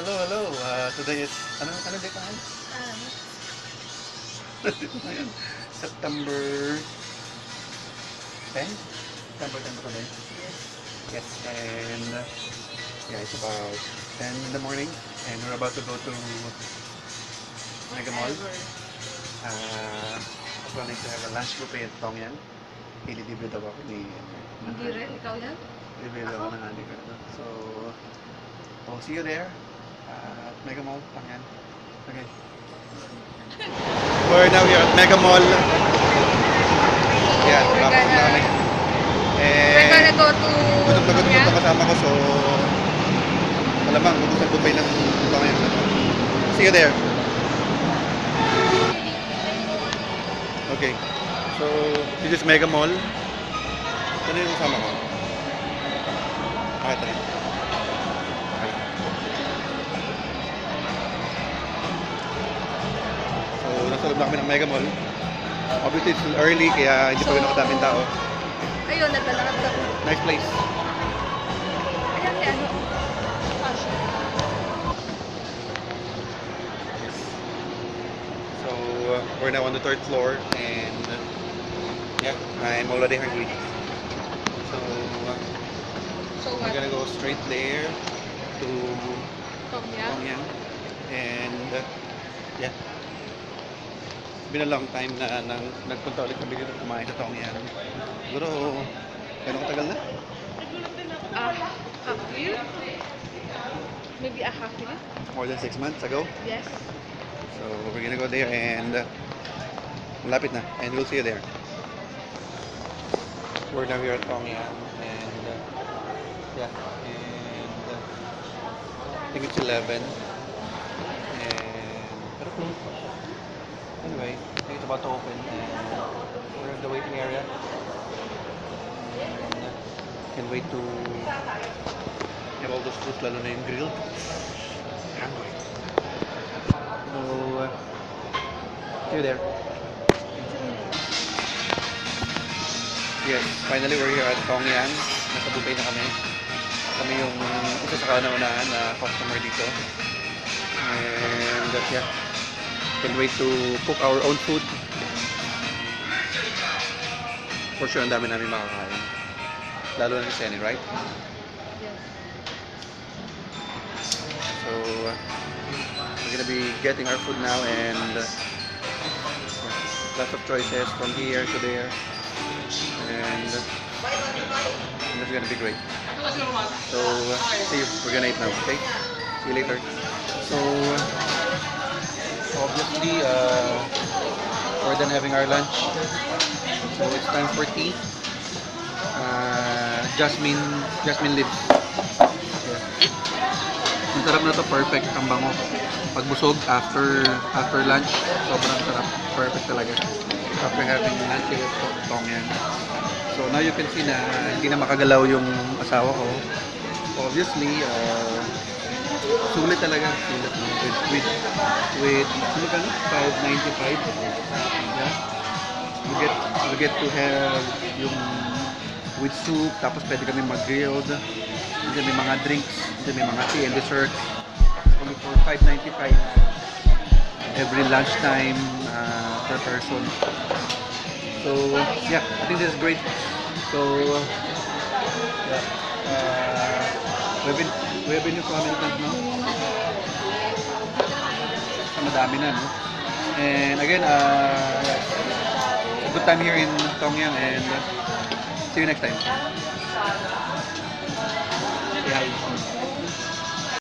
hello. Today is, ano date ngayon? Ngayon, September 10? September 10 ba today? Yes, and yeah, it's about 10 in the morning, and we're about to go to Mega Mall. Planning to have a lunch buffet at Tongyan. Ililibre daw ako ni... Hindi rin, ikaw yan? Ililibre daw ako ng adik. So, I'll see you there at Mega Mall, Tongyan. Okay. We're now here at Mega Mall. Yeah, we're gonna go to... Gutom na kasama ko, so... Malamang, gugusan buffet ng Tongyan. See you there. Okay, so this is Mega Mall. Ano yung kasama ko? Ito rin. So, nasa loob na kami ng Mega Mall. Obviously, it's still early, kaya hindi pa rin nakadaming tao. Ayun, naglalakad ka. Nice place. Ayan, ano? Fashion. So, we're now on the 3rd floor, and yeah, I'm already hungry. So, So we're what? gonna go straight there to Tongyan? Tongyan, and yeah, it's been a long time na nagpunta ulit kami dito kumain sa Tongyan. Siguro, gano'ng katagal na? Half year? Maybe a half year? More than 6 months ago. Yes. So, we're gonna go there, and malapit na, and we'll see you there. We're now here at Tongyan, and yeah, and I think it's 11, and pero close. Anyway, I think it's about to open, and we're in the waiting area, and can't wait to have all those foods, lalo na yung grilled. Hungry. So, see you there. Yes, finally we're here at Tongyan. Nasa buffet na kami. Kami yung isa sa kauna-unahan na customer dito. And yeah, can't wait to cook our own food. For sure, ang dami namin makakain. Lalo na si Senny, right? Yes. So, we're gonna be getting our food now, and lots of choices from here to there. And that's gonna be great. So see you. We're gonna eat now. Okay. See you later. So obviously we're done having our lunch. So it's time for tea. Jasmine lives. Yeah. Ang sarap na to. Perfect. Ang bango. Pagbusog after lunch, sobrang sarap. Perfect talaga. After having lunch with Tongyan. So now you can see na hindi na makagalaw yung asawa ko. Obviously, sulit talaga. Sulit no? With ano ka no? 595. Yeah. We get to have yung with soup, tapos pwede kami mag-grilled. Then may mga drinks, then may mga tea and desserts. Only for 595 every lunchtime per person. So yeah, I think this is great. So yeah, we have been here for how many times now? Madami na, no? And again, a good time here in Tongyan, and see you next time. Yeah.